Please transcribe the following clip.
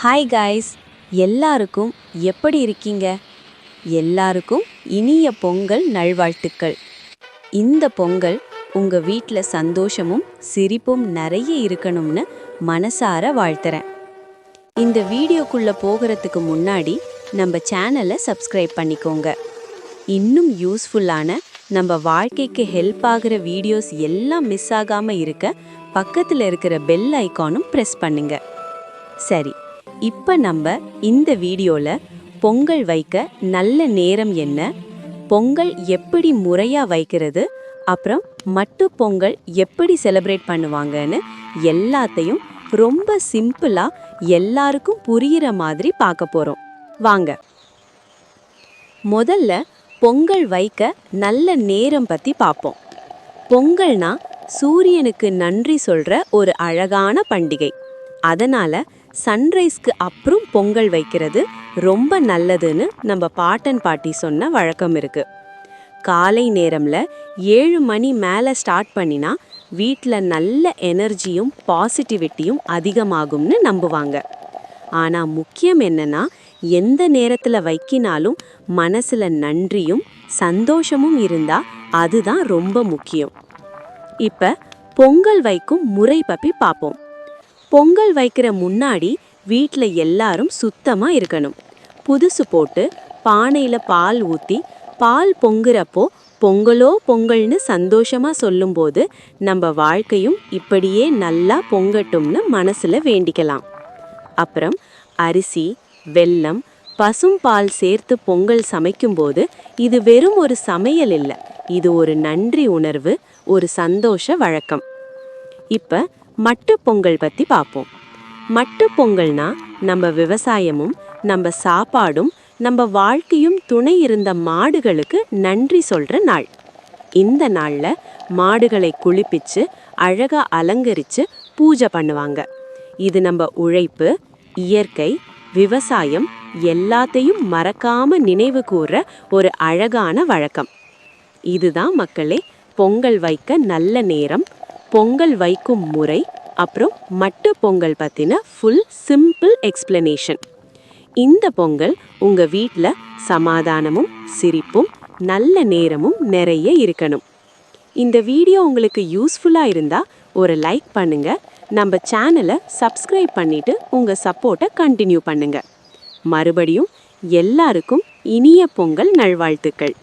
Hi guys, எல்லாருக்கும் எப்படி இருக்கீங்க? எல்லாருக்கும் இனிய பொங்கல் நல்வாழ்த்துக்கள். இந்த பொங்கல் உங்க வீட்டில் சந்தோஷமும் சிரிப்பும் நிறைய இருக்கணும்னு மனசார வாழ்த்துறேன். இந்த வீடியோக்குள்ள போகிறதுக்கு முன்னாடி நம்ம சேனலை சப்ஸ்கிரைப் பண்ணிக்கோங்க. இன்னும் யூஸ்ஃபுல்லான நம்ம வாழ்க்கைக்கு ஹெல்ப் ஆகிற வீடியோஸ் எல்லாம் மிஸ் ஆகாமல் இருக்க பக்கத்தில் இருக்கிற பெல் ஐக்கானும் ப்ரெஸ் பண்ணுங்க. சரி, இப்போ நம்ம இந்த வீடியோவில் பொங்கல் வைக்க நல்ல நேரம் என்ன, பொங்கல் எப்படி முறையாக வைக்கிறது, அப்புறம் மட்டு பொங்கல் எப்படி செலிப்ரேட் பண்ணுவாங்கன்னு எல்லாத்தையும் ரொம்ப சிம்பிளாக எல்லாருக்கும் புரிகிற மாதிரி பார்க்க போகிறோம். வாங்க. முதல்ல பொங்கல் வைக்க நல்ல நேரம் பற்றி பார்ப்போம். பொங்கல்னா சூரியனுக்கு நன்றி சொல்கிற ஒரு அழகான பண்டிகை. அதனால் சன்ரைஸ்க்கு அப்புறம் பொங்கல் வைக்கிறது ரொம்ப நல்லதுன்னு நம்ம பாட்டன் பாட்டி சொன்ன வழக்கம் இருக்கு. காலை நேரம்ல 7 மணி மேலே ஸ்டார்ட் பண்ணினா வீட்டில் நல்ல எனர்ஜியும் பாசிட்டிவிட்டியும் அதிகமாகும்னு நம்புவாங்க. ஆனால் முக்கியம் என்னன்னா, எந்த நேரத்தில் வைக்கினாலும் மனசில் நன்றியும் சந்தோஷமும் இருந்தா அதுதான் ரொம்ப முக்கியம். இப்போ பொங்கல் வைக்கும் முறை பற்றி பார்ப்போம். பொங்கல் வைக்கிற முன்னாடி வீட்டில் எல்லாரும் சுத்தமாக இருக்கணும். புதுசு போட்டு பானையில் பால் ஊற்றி பால் பொங்குறப்போ பொங்கலோ பொங்கல்னு சந்தோஷமாக சொல்லும்போது நம்ம வாழ்க்கையும் இப்படியே நல்லா பொங்கட்டும்னு மனசில் வேண்டிக்கலாம். அப்புறம் அரிசி, வெல்லம், பசும் பால் சேர்த்து பொங்கல் சமைக்கும்போது இது வெறும் ஒரு சமையல் இல்லை, இது ஒரு நன்றி உணர்வு, ஒரு சந்தோஷ வழக்கம். இப்போ மட்டு பொங்கல் பற்றி பார்ப்போம். மட்டு பொங்கல்னா நம்ம விவசாயமும் நம்ம சாப்பாடும் நம்ம வாழ்க்கையும் துணை இருந்த மாடுகளுக்கு நன்றி சொல்கிற நாள். இந்த நாளில் மாடுகளை குளிப்பிச்சு அழகாக அலங்கரித்து பூஜை பண்ணுவாங்க. இது நம்ம உழைப்பு, இயற்கை, விவசாயம் எல்லாத்தையும் மறக்காம நினைவு கூர்ற ஒரு அழகான வழக்கம். இதுதான் மக்களே பொங்கல் வைக்க நல்ல நேரம், பொங்கல் வைக்கும் முறை, அப்புறம் மட்டு பொங்கல் பற்றின ஃபுல் சிம்பிள் எக்ஸ்பிளனேஷன். இந்த பொங்கல் உங்கள் வீட்டில் சமாதானமும் சிரிப்பும் நல்ல நேரமும் நிறைய இருக்கணும். இந்த வீடியோ உங்களுக்கு யூஸ்ஃபுல்லாக இருந்தால் ஒரு லைக் பண்ணுங்க, நம்ம சேனலை சப்ஸ்கிரைப் பண்ணிட்டு உங்கள் சப்போர்ட்டை கண்டினியூ பண்ணுங்க. மறுபடியும் எல்லாருக்கும் இனிய பொங்கல் நல்வாழ்த்துக்கள்.